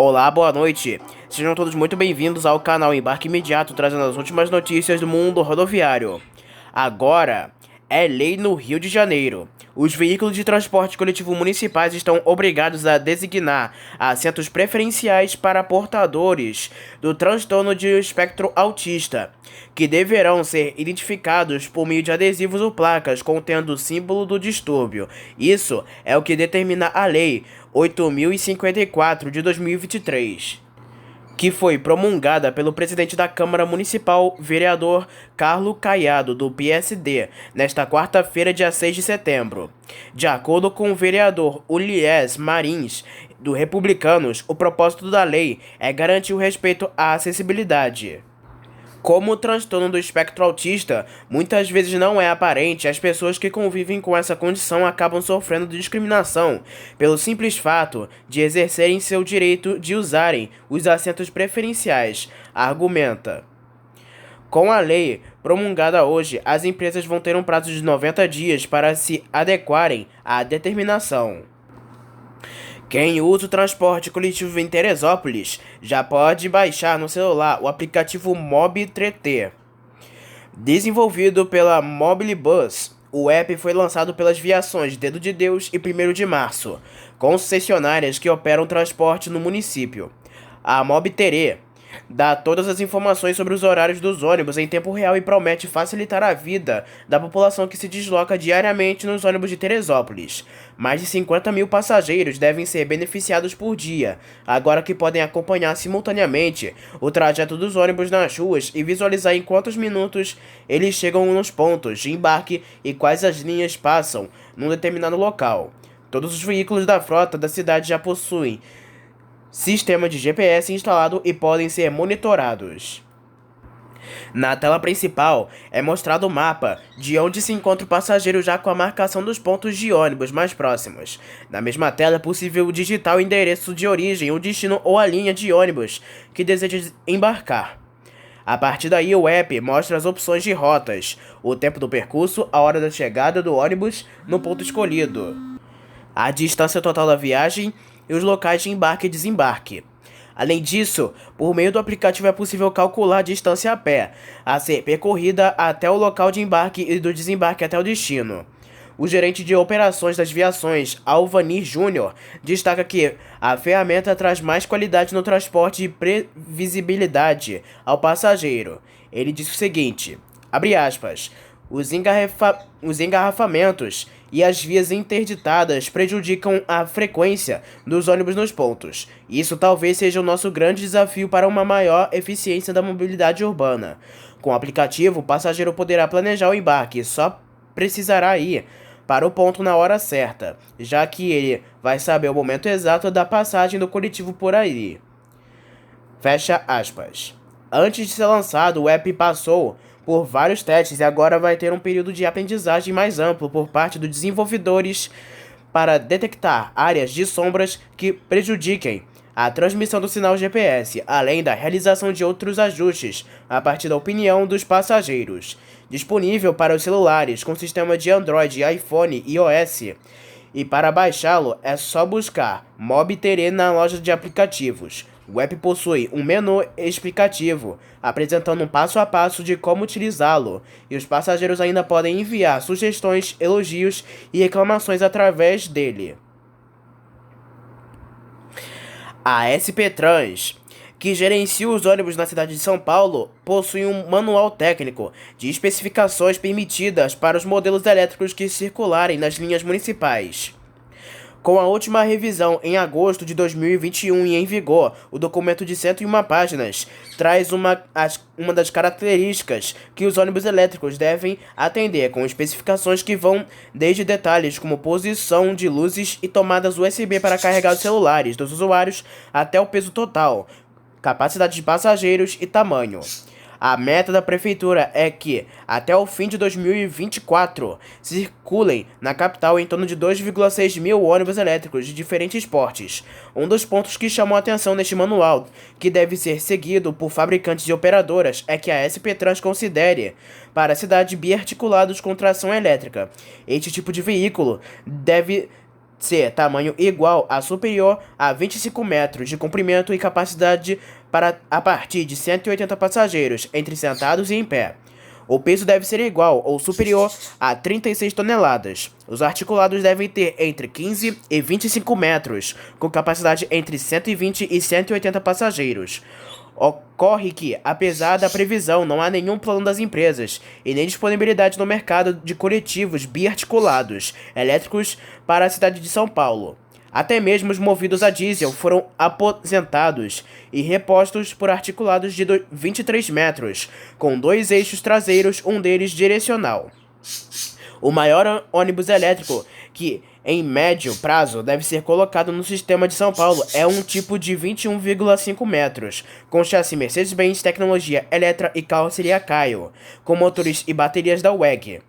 Olá, boa noite. Sejam todos muito bem-vindos ao canal Embarque Imediato, trazendo as últimas notícias do mundo rodoviário. Agora, é lei no Rio de Janeiro. Os veículos de transporte coletivo municipais estão obrigados a designar assentos preferenciais para portadores do transtorno de espectro autista, que deverão ser identificados por meio de adesivos ou placas contendo o símbolo do distúrbio. Isso é o que determina a Lei 8.054 de 2023. Que foi promulgada pelo presidente da Câmara Municipal, vereador Carlos Caiado, do PSD, nesta quarta-feira, dia 6 de setembro. De acordo com o vereador Uliés Marins, do Republicanos, o propósito da lei é garantir o respeito à acessibilidade. Como o transtorno do espectro autista muitas vezes não é aparente, as pessoas que convivem com essa condição acabam sofrendo discriminação pelo simples fato de exercerem seu direito de usarem os assentos preferenciais, argumenta. Com a lei promulgada hoje, as empresas vão ter um prazo de 90 dias para se adequarem à determinação. Quem usa o transporte coletivo em Teresópolis já pode baixar no celular o aplicativo Mobi3T. Desenvolvido pela Mobilibus, o app foi lançado pelas viações Dedo de Deus e 1º de Março, concessionárias que operam transporte no município. A Mobi3T dá todas as informações sobre os horários dos ônibus em tempo real e promete facilitar a vida da população que se desloca diariamente nos ônibus de Teresópolis. Mais de 50 mil passageiros devem ser beneficiados por dia, agora que podem acompanhar simultaneamente o trajeto dos ônibus nas ruas e visualizar em quantos minutos eles chegam nos pontos de embarque e quais as linhas passam num determinado local. Todos os veículos da frota da cidade já possuem sistema de GPS instalado e podem ser monitorados. Na tela principal é mostrado o mapa de onde se encontra o passageiro já com a marcação dos pontos de ônibus mais próximos. Na mesma tela é possível digitar o endereço de origem, o destino ou a linha de ônibus que deseja embarcar. A partir daí o app mostra as opções de rotas, o tempo do percurso, a hora da chegada do ônibus no ponto escolhido, a distância total da viagem e os locais de embarque e desembarque. Além disso, por meio do aplicativo é possível calcular a distância a pé a ser percorrida até o local de embarque e do desembarque até o destino. O gerente de operações das viações, Alvanir Júnior, destaca que a ferramenta traz mais qualidade no transporte e previsibilidade ao passageiro. Ele disse o seguinte, abre aspas, os engarrafamentos e as vias interditadas prejudicam a frequência dos ônibus nos pontos. Isso talvez seja o nosso grande desafio para uma maior eficiência da mobilidade urbana. Com o aplicativo, o passageiro poderá planejar o embarque e só precisará ir para o ponto na hora certa, já que ele vai saber o momento exato da passagem do coletivo por aí. Fecha aspas. Antes de ser lançado, o app passou por vários testes e agora vai ter um período de aprendizagem mais amplo por parte dos desenvolvedores para detectar áreas de sombras que prejudiquem a transmissão do sinal GPS, além da realização de outros ajustes a partir da opinião dos passageiros. Disponível para os celulares com sistema de Android, iPhone e iOS. E para baixá-lo é só buscar Mobi3T na loja de aplicativos. O app possui um menu explicativo, apresentando um passo a passo de como utilizá-lo, e os passageiros ainda podem enviar sugestões, elogios e reclamações através dele. A SP Trans, que gerencia os ônibus na cidade de São Paulo, possui um manual técnico de especificações permitidas para os modelos elétricos que circularem nas linhas municipais. Com a última revisão em agosto de 2021 e em vigor, o documento de 101 páginas traz uma das características que os ônibus elétricos devem atender, com especificações que vão desde detalhes como posição de luzes e tomadas USB para carregar os celulares dos usuários até o peso total, capacidade de passageiros e tamanho. A meta da prefeitura é que, até o fim de 2024, circulem na capital em torno de 2,6 mil ônibus elétricos de diferentes portes. Um dos pontos que chamou a atenção neste manual, que deve ser seguido por fabricantes e operadoras, é que a SP Trans considere para a cidade biarticulados com tração elétrica. Este tipo de veículo deve ser tamanho igual a superior a 25 metros de comprimento e capacidade para a partir de 180 passageiros, entre sentados e em pé. O peso deve ser igual ou superior a 36 toneladas. Os articulados devem ter entre 15 e 25 metros, com capacidade entre 120 e 180 passageiros. Ocorre que, apesar da previsão, não há nenhum plano das empresas e nem disponibilidade no mercado de coletivos biarticulados elétricos para a cidade de São Paulo. Até mesmo os movidos a diesel foram aposentados e repostos por articulados de 23 metros, com 2 eixos traseiros, um deles direcional. O maior ônibus elétrico que, em médio prazo, deve ser colocado no sistema de São Paulo é um tipo de 21,5 metros, com chassi Mercedes-Benz, tecnologia Eletra e carroceria Caio, com motores e baterias da WEG.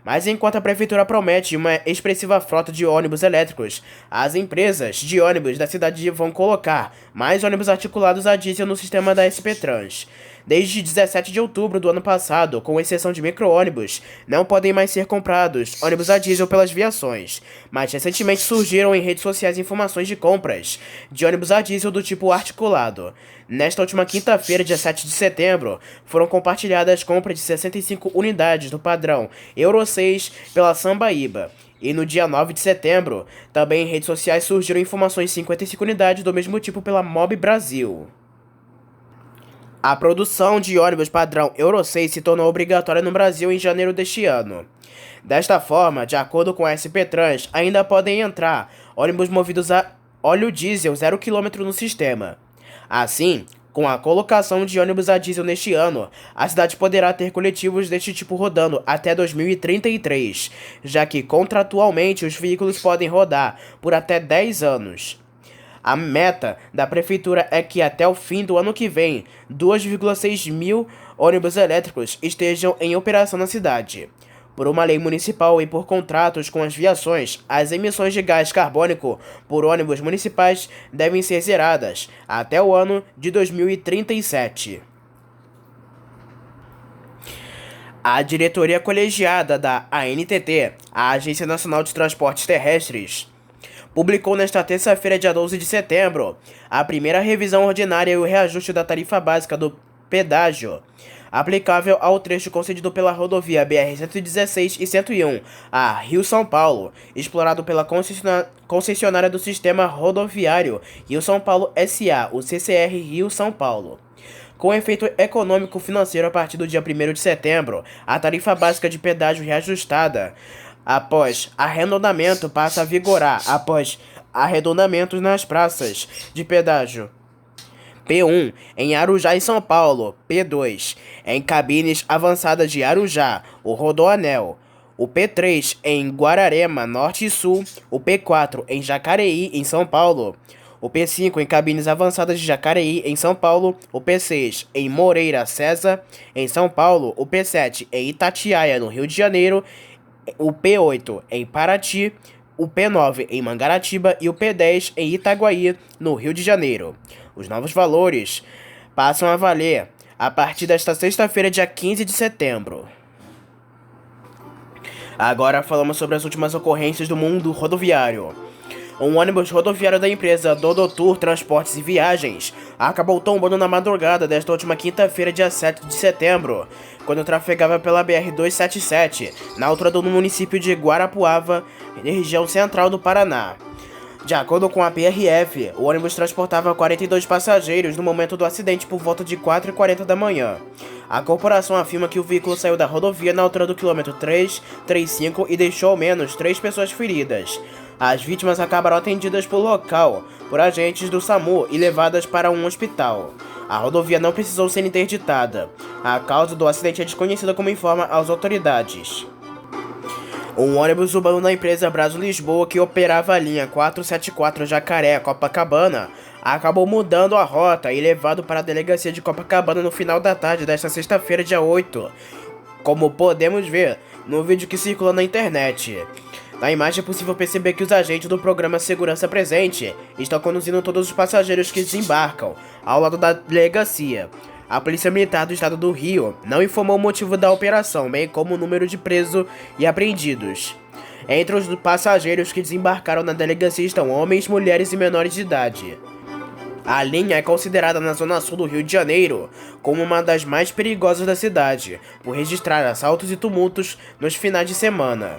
Mas enquanto a prefeitura promete uma expressiva frota de ônibus elétricos, as empresas de ônibus da cidade vão colocar mais ônibus articulados a diesel no sistema da SP Trans. Desde 17 de outubro do ano passado, com exceção de micro-ônibus, não podem mais ser comprados ônibus a diesel pelas viações, mas recentemente surgiram em redes sociais informações de compras de ônibus a diesel do tipo articulado. Nesta última quinta-feira, dia 7 de setembro, foram compartilhadas compras de 65 unidades do padrão Euro 6 pela Sambaíba. E no dia 9 de setembro, também em redes sociais surgiram informações de 55 unidades do mesmo tipo pela Mob Brasil. A produção de ônibus padrão Euro 6 se tornou obrigatória no Brasil em janeiro deste ano. Desta forma, de acordo com a SP Trans, ainda podem entrar ônibus movidos a óleo diesel 0 km no sistema. Assim, com a colocação de ônibus a diesel neste ano, a cidade poderá ter coletivos deste tipo rodando até 2033, já que contratualmente os veículos podem rodar por até 10 anos. A meta da prefeitura é que até o fim do ano que vem, 2,6 mil ônibus elétricos estejam em operação na cidade. Por uma lei municipal e por contratos com as viações, as emissões de gás carbônico por ônibus municipais devem ser zeradas até o ano de 2037. A diretoria colegiada da ANTT, a Agência Nacional de Transportes Terrestres, publicou nesta terça-feira, dia 12 de setembro, a primeira revisão ordinária e o reajuste da tarifa básica do pedágio, aplicável ao trecho concedido pela rodovia BR-116 e 101, a Rio-São Paulo, explorado pela concessionária do Sistema Rodoviário Rio-São Paulo S.A., o CCR Rio-São Paulo. Com efeito econômico-financeiro a partir do dia 1º de setembro, a tarifa básica de pedágio reajustada após arredondamento passa a vigorar após arredondamentos nas praças de pedágio. P1 em Arujá e São Paulo, P2 em cabines avançadas de Arujá, o Rodoanel, o P3 em Guararema, Norte e Sul, o P4 em Jacareí, em São Paulo, o P5 em cabines avançadas de Jacareí, em São Paulo, o P6 em Moreira César, em São Paulo, o P7 em Itatiaia, no Rio de Janeiro, o P8 em Paraty, o P9 em Mangaratiba e o P10 em Itaguaí, no Rio de Janeiro. Os novos valores passam a valer a partir desta sexta-feira, dia 15 de setembro. Agora falamos sobre as últimas ocorrências do mundo rodoviário. Um ônibus rodoviário da empresa Dodotour Transportes e Viagens acabou tombando na madrugada desta última quinta-feira, dia 7 de setembro, quando trafegava pela BR-277, na altura do município de Guarapuava, região central do Paraná. De acordo com a PRF, o ônibus transportava 42 passageiros no momento do acidente por volta de 4h40 da manhã. A corporação afirma que o veículo saiu da rodovia na altura do quilômetro 335 e deixou ao menos 3 pessoas feridas. As vítimas acabaram atendidas por local por agentes do SAMU e levadas para um hospital. A rodovia não precisou ser interditada. A causa do acidente é desconhecida, como informa as autoridades. Um ônibus urbano da empresa Brasil Lisboa, que operava a linha 474 Jacaré Copacabana, acabou mudando a rota e levado para a delegacia de Copacabana no final da tarde desta sexta-feira, dia 8, como podemos ver no vídeo que circula na internet. Na imagem é possível perceber que os agentes do programa Segurança Presente estão conduzindo todos os passageiros que desembarcam ao lado da delegacia. A Polícia Militar do Estado do Rio não informou o motivo da operação, bem como o número de presos e apreendidos. Entre os passageiros que desembarcaram na delegacia estão homens, mulheres e menores de idade. A linha é considerada na zona sul do Rio de Janeiro como uma das mais perigosas da cidade, por registrar assaltos e tumultos nos finais de semana.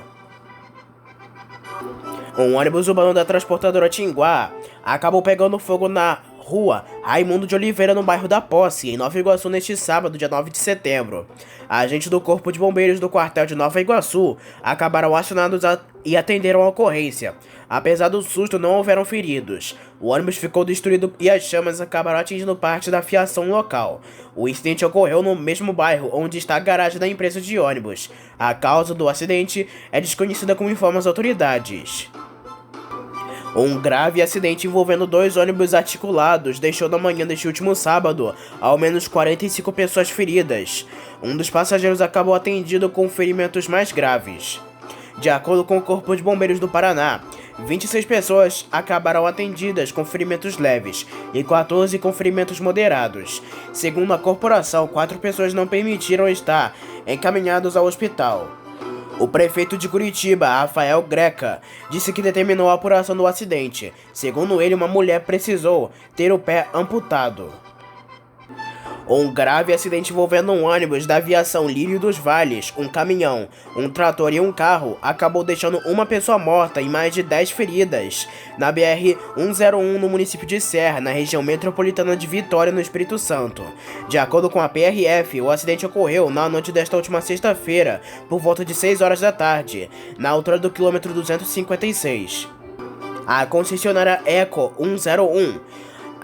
Um ônibus urbano da transportadora Tinguá acabou pegando fogo na rua Raimundo de Oliveira, no bairro da Posse, em Nova Iguaçu, neste sábado, dia 9 de setembro. Agentes do Corpo de Bombeiros do quartel de Nova Iguaçu acabaram acionados e atenderam a ocorrência. Apesar do susto, não houveram feridos. O ônibus ficou destruído e as chamas acabaram atingindo parte da fiação local. O incidente ocorreu no mesmo bairro onde está a garagem da empresa de ônibus. A causa do acidente é desconhecida, como informam as autoridades. Um grave acidente envolvendo 2 ônibus articulados deixou na manhã deste último sábado ao menos 45 pessoas feridas. Um dos passageiros acabou atendido com ferimentos mais graves. De acordo com o Corpo de Bombeiros do Paraná, 26 pessoas acabaram atendidas com ferimentos leves e 14 com ferimentos moderados. Segundo a corporação, 4 pessoas não permitiram estar encaminhados ao hospital. O prefeito de Curitiba, Rafael Greca, disse que determinou a apuração do acidente. Segundo ele, uma mulher precisou ter o pé amputado. Um grave acidente envolvendo um ônibus da aviação Lírio dos Vales, um caminhão, um trator e um carro acabou deixando uma pessoa morta e mais de 10 feridas na BR-101 no município de Serra, na região metropolitana de Vitória, no Espírito Santo. De acordo com a PRF, o acidente ocorreu na noite desta última sexta-feira, por volta de 6 horas da tarde, na altura do quilômetro 256. A concessionária Eco 101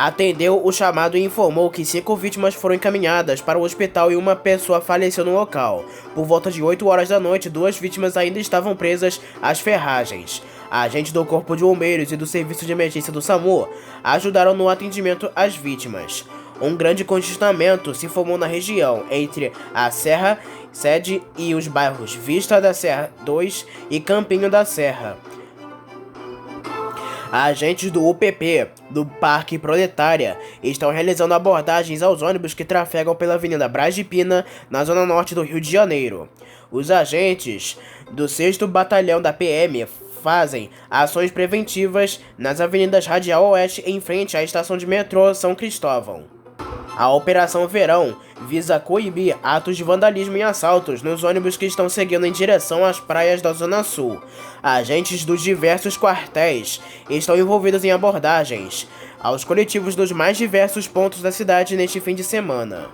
atendeu o chamado e informou que 5 vítimas foram encaminhadas para o hospital e uma pessoa faleceu no local. Por volta de 8 horas da noite, 2 vítimas ainda estavam presas às ferragens. Agentes do Corpo de Bombeiros e do Serviço de Emergência do SAMU ajudaram no atendimento às vítimas. Um grande congestionamento se formou na região entre a Serra Sede e os bairros Vista da Serra 2 e Campinho da Serra. Agentes do UPP do Parque Proletária estão realizando abordagens aos ônibus que trafegam pela Avenida Braz de Pina, na zona norte do Rio de Janeiro. Os agentes do 6º Batalhão da PM fazem ações preventivas nas avenidas Radial Oeste, em frente à estação de metrô São Cristóvão. A Operação Verão visa coibir atos de vandalismo e assaltos nos ônibus que estão seguindo em direção às praias da Zona Sul. Agentes dos diversos quartéis estão envolvidos em abordagens aos coletivos dos mais diversos pontos da cidade neste fim de semana.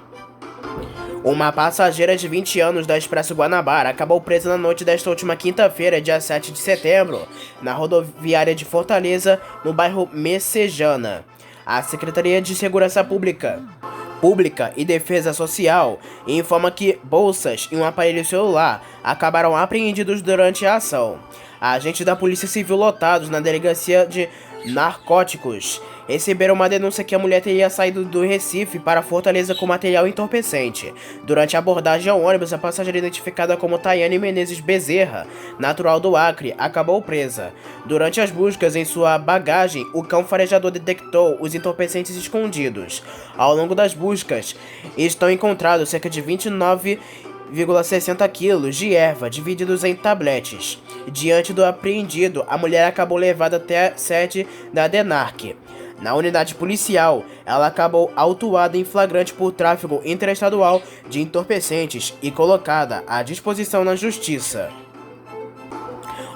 Uma passageira de 20 anos da Expresso Guanabara acabou presa na noite desta última quinta-feira, dia 7 de setembro, na rodoviária de Fortaleza, no bairro Messejana. A Secretaria de Segurança Pública e Defesa Social informa que bolsas e um aparelho celular acabaram apreendidos durante a ação. Agentes da Polícia Civil lotados na Delegacia de Narcóticos receberam uma denúncia que a mulher teria saído do Recife para Fortaleza com material entorpecente. Durante a abordagem ao ônibus, a passageira identificada como Tayane Menezes Bezerra, natural do Acre, acabou presa. Durante as buscas em sua bagagem, o cão farejador detectou os entorpecentes escondidos. Ao longo das buscas, estão encontrados cerca de 29,60 quilos de erva divididos em tabletes. Diante do apreendido, a mulher acabou levada até a sede da DENARC. Na unidade policial, ela acabou autuada em flagrante por tráfico interestadual de entorpecentes e colocada à disposição na justiça.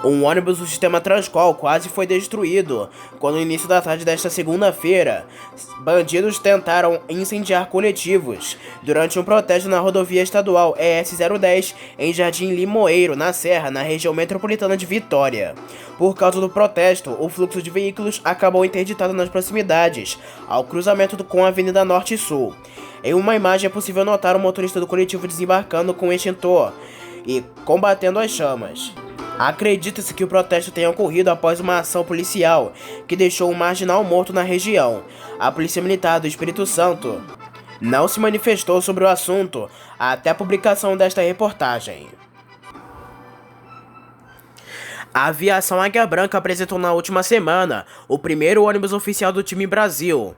Um ônibus do sistema Transcol quase foi destruído quando, no início da tarde desta segunda-feira, bandidos tentaram incendiar coletivos durante um protesto na rodovia estadual ES-010 em Jardim Limoeiro, na Serra, na região metropolitana de Vitória. Por causa do protesto, o fluxo de veículos acabou interditado nas proximidades, ao cruzamento com a Avenida Norte e Sul. Em uma imagem é possível notar o motorista do coletivo desembarcando com extintor e combatendo as chamas. Acredita-se que o protesto tenha ocorrido após uma ação policial que deixou um marginal morto na região. A Polícia Militar do Espírito Santo não se manifestou sobre o assunto até a publicação desta reportagem. A aviação Águia Branca apresentou na última semana o primeiro ônibus oficial do time Brasil.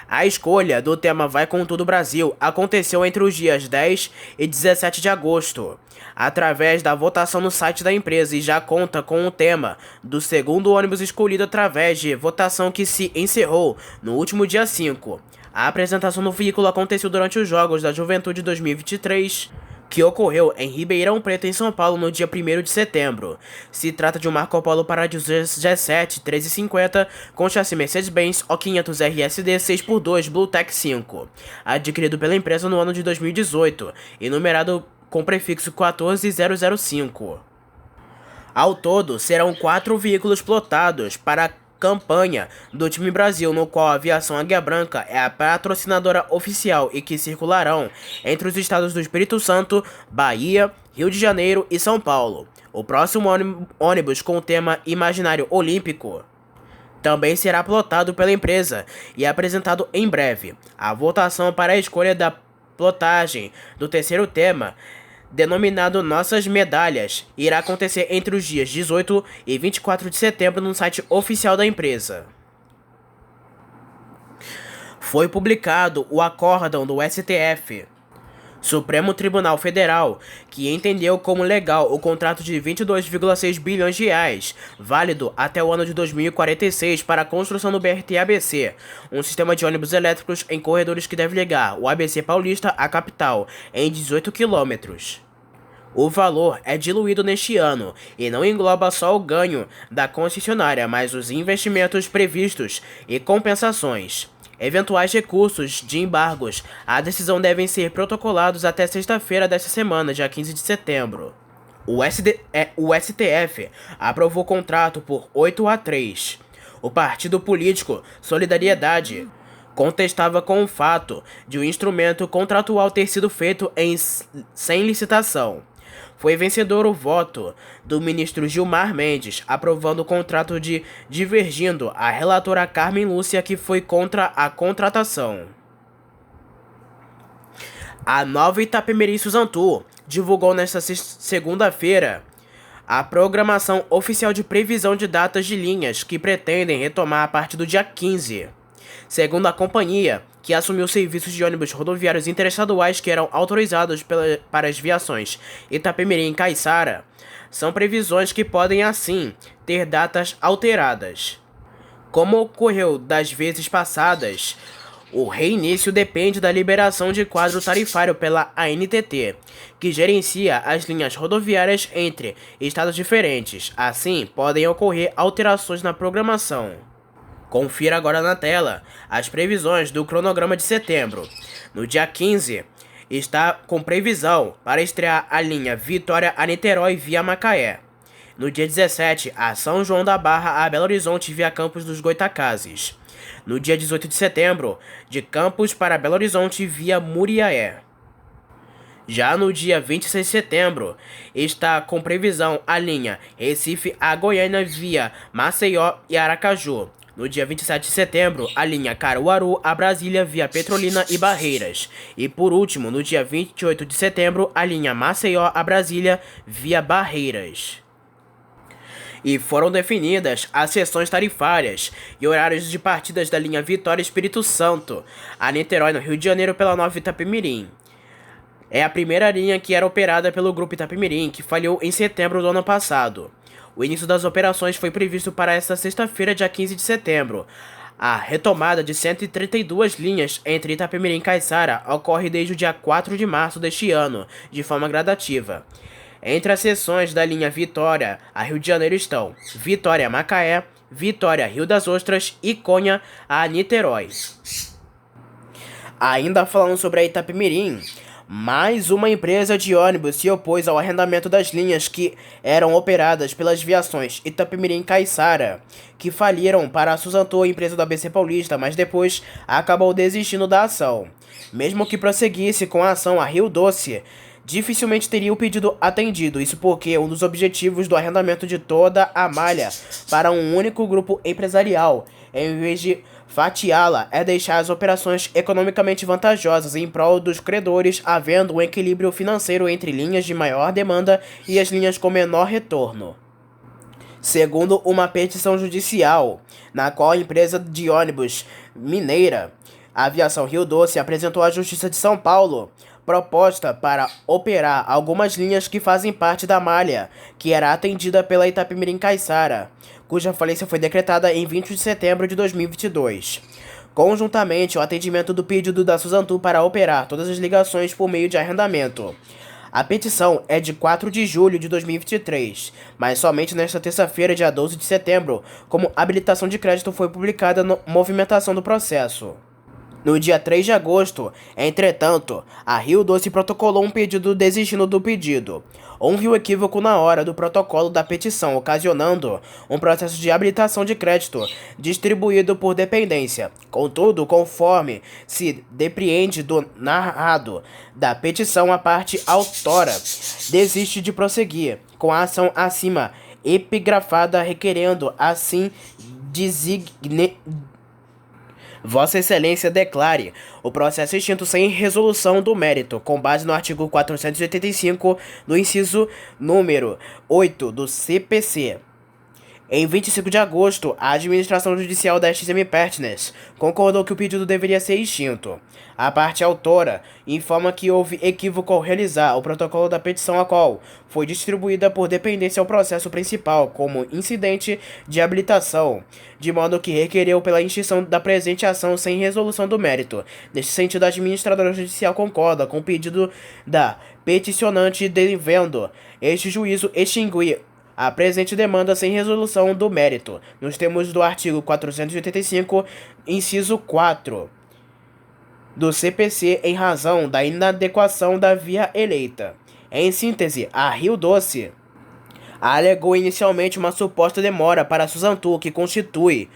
A escolha do tema Vai com Tudo Brasil aconteceu entre os dias 10 e 17 de agosto, através da votação no site da empresa, e já conta com o tema do segundo ônibus escolhido através de votação que se encerrou no último dia 5. A apresentação do veículo aconteceu durante os Jogos da Juventude 2023, que ocorreu em Ribeirão Preto, em São Paulo, no dia 1º de setembro. Se trata de um Marco Polo Paradiso G7 1350 com chassi Mercedes-Benz O500 RSD 6x2 Bluetech 5, adquirido pela empresa no ano de 2018 e numerado com prefixo 14005. Ao todo, serão 4 veículos plotados para a campanha do time Brasil, no qual a Aviação Águia Branca é a patrocinadora oficial e que circularão entre os estados do Espírito Santo, Bahia, Rio de Janeiro e São Paulo. O próximo ônibus com o tema Imaginário Olímpico também será plotado pela empresa e apresentado em breve. A votação para a escolha da plotagem do terceiro tema, denominado Nossas Medalhas, irá acontecer entre os dias 18 e 24 de setembro no site oficial da empresa. Foi publicado o acórdão do STF, Supremo Tribunal Federal, que entendeu como legal o contrato de 22,6 bilhões de reais, válido até o ano de 2046, para a construção do BRT-ABC, um sistema de ônibus elétricos em corredores que deve ligar o ABC Paulista à capital, em 18 quilômetros. O valor é diluído neste ano e não engloba só o ganho da concessionária, mas os investimentos previstos e compensações. Eventuais recursos de embargos à decisão devem ser protocolados até sexta-feira desta semana, dia 15 de setembro. O STF aprovou o contrato por 8-3. O partido político Solidariedade contestava com o fato de o instrumento contratual ter sido feito sem licitação. Foi vencedor o voto do ministro Gilmar Mendes, aprovando o contrato, divergindo a relatora Carmen Lúcia, que foi contra a contratação. A Nova Itapemirim Suzantur divulgou nesta segunda-feira a programação oficial de previsão de datas de linhas que pretendem retomar a partir do dia 15. Segundo a companhia, que assumiu serviços de ônibus rodoviários interestaduais que eram autorizados para as viações Itapemirim e Caiçara, são previsões que podem, assim, ter datas alteradas. Como ocorreu das vezes passadas, o reinício depende da liberação de quadro tarifário pela ANTT, que gerencia as linhas rodoviárias entre estados diferentes. Assim, podem ocorrer alterações na programação. Confira agora na tela as previsões do cronograma de setembro. No dia 15, está com previsão para estrear a linha Vitória a Niterói via Macaé. No dia 17, a São João da Barra a Belo Horizonte via Campos dos Goitacazes. No dia 18 de setembro, de Campos para Belo Horizonte via Muriaé. Já no dia 26 de setembro, está com previsão a linha Recife a Goiânia via Maceió e Aracaju. No dia 27 de setembro, a linha Caruaru a Brasília via Petrolina e Barreiras. E por último, no dia 28 de setembro, a linha Maceió a Brasília via Barreiras. E foram definidas as seções tarifárias e horários de partidas da linha Vitória Espírito Santo a Niterói, no Rio de Janeiro, pela Nova Itapemirim. É a primeira linha que era operada pelo Grupo Itapemirim, que falhou em setembro do ano passado. O início das operações foi previsto para esta sexta-feira, dia 15 de setembro. A retomada de 132 linhas entre Itapemirim e Caiçara ocorre desde o dia 4 de março deste ano, de forma gradativa. Entre as seções da linha Vitória a Rio de Janeiro estão Vitória a Macaé, Vitória a Rio das Ostras e Conha a Niterói. Ainda falando sobre a Itapemirim, mais uma empresa de ônibus se opôs ao arrendamento das linhas que eram operadas pelas viações Itapemirim e Caiçara, que faliram para a Suzantur, empresa do ABC Paulista, mas depois acabou desistindo da ação. Mesmo que prosseguisse com a ação, a Rio Doce dificilmente teria o pedido atendido, isso porque um dos objetivos do arrendamento de toda a malha para um único grupo empresarial, em vez de fatiá-la, é deixar as operações economicamente vantajosas em prol dos credores, havendo um equilíbrio financeiro entre linhas de maior demanda e as linhas com menor retorno. Segundo uma petição judicial, na qual a empresa de ônibus mineira A Aviação Rio Doce apresentou à Justiça de São Paulo proposta para operar algumas linhas que fazem parte da malha, que era atendida pela Itapemirim-Caiçara, cuja falência foi decretada em 20 de setembro de 2022. Conjuntamente, o atendimento do pedido da Suzantu para operar todas as ligações por meio de arrendamento. A petição é de 4 de julho de 2023, mas somente nesta terça-feira, dia 12 de setembro, como habilitação de crédito foi publicada na movimentação do processo. No dia 3 de agosto, entretanto, a Rio Doce protocolou um pedido desistindo do pedido. Houve um equívoco na hora do protocolo da petição, ocasionando um processo de habilitação de crédito distribuído por dependência. Contudo, conforme se depreende do narrado da petição, a parte autora desiste de prosseguir com a ação acima epigrafada, requerendo assim Vossa Excelência declare o processo extinto sem resolução do mérito, com base no artigo 485, do inciso número 8 do CPC. Em 25 de agosto, a administração judicial da XM Partners concordou que o pedido deveria ser extinto. A parte autora informa que houve equívoco ao realizar o protocolo da petição, a qual foi distribuída por dependência ao processo principal como incidente de habilitação, de modo que requereu pela extinção da presente ação sem resolução do mérito. Neste sentido, a administradora judicial concorda com o pedido da peticionante, devendo este juízo extinguir a presente demanda sem resolução do mérito, nos termos do artigo 485, inciso 4 do CPC, em razão da inadequação da via eleita. Em síntese, a Rio Doce alegou inicialmente uma suposta demora para a Suzantu, que constitui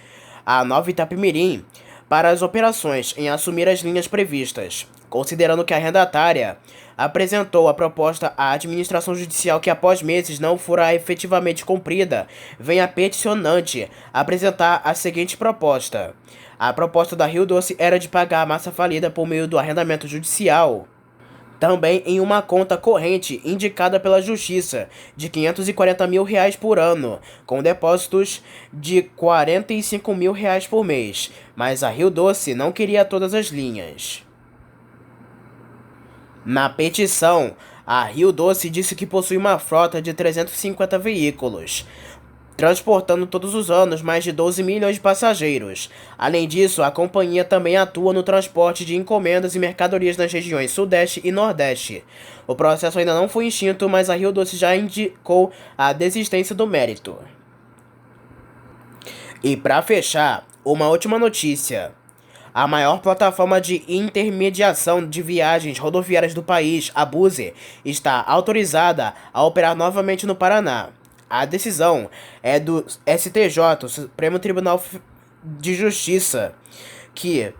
a Nova Itapemirim, para as operações em assumir as linhas previstas. Considerando que a arrendatária apresentou a proposta à administração judicial que após meses não fora efetivamente cumprida, vem a peticionante apresentar a seguinte proposta. A proposta da Rio Doce era de pagar a massa falida por meio do arrendamento judicial, também em uma conta corrente indicada pela Justiça, de R$540 mil por ano, com depósitos de R$45 mil por mês, mas a Rio Doce não queria todas as linhas. Na petição, a Rio Doce disse que possui uma frota de 350 veículos, transportando todos os anos mais de 12 milhões de passageiros. Além disso, a companhia também atua no transporte de encomendas e mercadorias nas regiões Sudeste e Nordeste. O processo ainda não foi extinto, mas a Rio Doce já indicou a desistência do mérito. E para fechar, uma última notícia. A maior plataforma de intermediação de viagens rodoviárias do país, a Buzi, está autorizada a operar novamente no Paraná. A decisão é do STJ, Supremo Tribunal de Justiça, que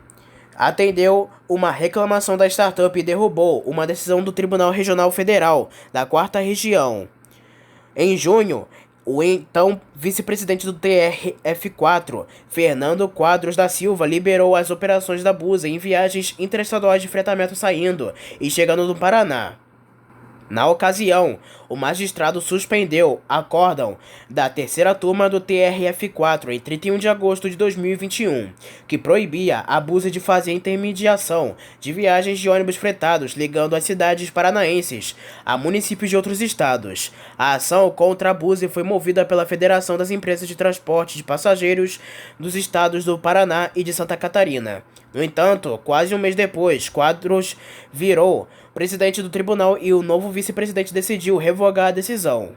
atendeu uma reclamação da startup e derrubou uma decisão do Tribunal Regional Federal da 4ª Região. Em junho, o então vice-presidente do TRF4, Fernando Quadros da Silva, liberou as operações da Buzi em viagens interestaduais de fretamento saindo e chegando no Paraná. Na ocasião, o magistrado suspendeu acórdão da terceira turma do TRF4 em 31 de agosto de 2021, que proibia a Buzi de fazer intermediação de viagens de ônibus fretados ligando as cidades paranaenses a municípios de outros estados. A ação contra a Buzi foi movida pela Federação das Empresas de Transporte de Passageiros dos estados do Paraná e de Santa Catarina. No entanto, quase um mês depois, Quadros virou presidente do tribunal e o novo vice-presidente decidiu revogar a decisão.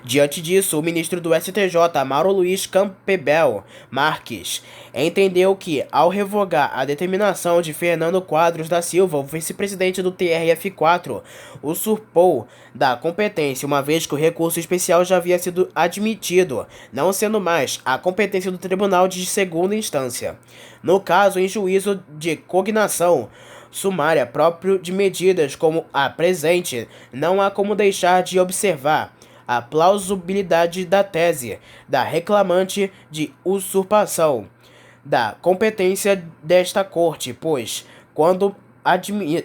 Diante disso, o ministro do STJ, Mauro Luiz Campbell Marques, entendeu que, ao revogar a determinação de Fernando Quadros da Silva, o vice-presidente do TRF4, usurpou da competência, uma vez que o recurso especial já havia sido admitido, não sendo mais a competência do tribunal de segunda instância. No caso, em juízo de cognação sumária próprio de medidas como a presente, não há como deixar de observar a plausibilidade da tese da reclamante de usurpação da competência desta Corte, pois, quando admitido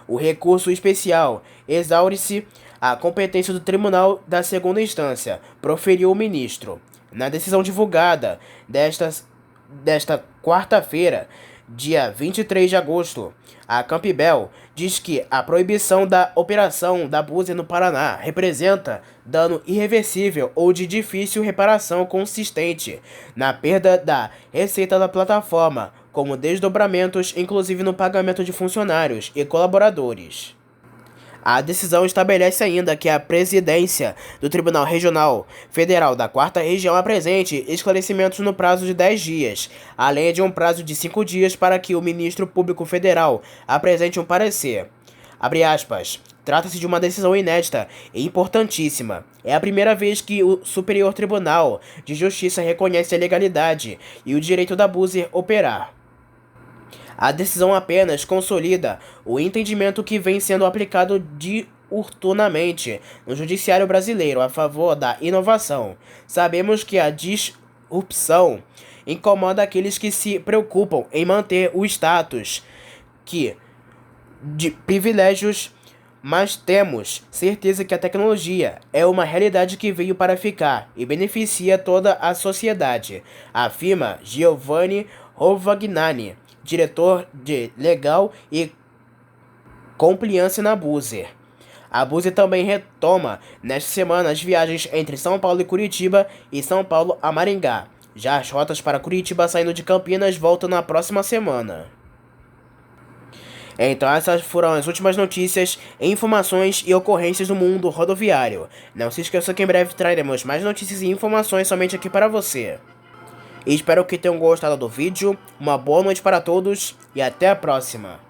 o recurso especial, exaure-se a competência do Tribunal da Segunda Instância, proferiu o ministro. Na decisão divulgada desta desta quarta-feira, dia 23 de agosto, a Campbell diz que a proibição da operação da Buser no Paraná representa dano irreversível ou de difícil reparação consistente na perda da receita da plataforma, como desdobramentos, inclusive no pagamento de funcionários e colaboradores. A decisão estabelece ainda que a presidência do Tribunal Regional Federal da 4ª Região apresente esclarecimentos no prazo de 10 dias, além de um prazo de 5 dias para que o Ministro Público Federal apresente um parecer. Abre aspas. Trata-se de uma decisão inédita e importantíssima. É a primeira vez que o Superior Tribunal de Justiça reconhece a legalidade e o direito da Buser operar. A decisão apenas consolida o entendimento que vem sendo aplicado diuturnamente no judiciário brasileiro a favor da inovação. Sabemos que a disrupção incomoda aqueles que se preocupam em manter o status de privilégios, mas temos certeza que a tecnologia é uma realidade que veio para ficar e beneficia toda a sociedade, afirma Giovanni Rovagnani, diretor de Legal e Compliance na Buser. A Buser também retoma nesta semana as viagens entre São Paulo e Curitiba e São Paulo a Maringá. Já as rotas para Curitiba saindo de Campinas voltam na próxima semana. Então essas foram as últimas notícias, informações e ocorrências do mundo rodoviário. Não se esqueça que em breve traremos mais notícias e informações somente aqui para você. Espero que tenham gostado do vídeo, uma boa noite para todos e até a próxima.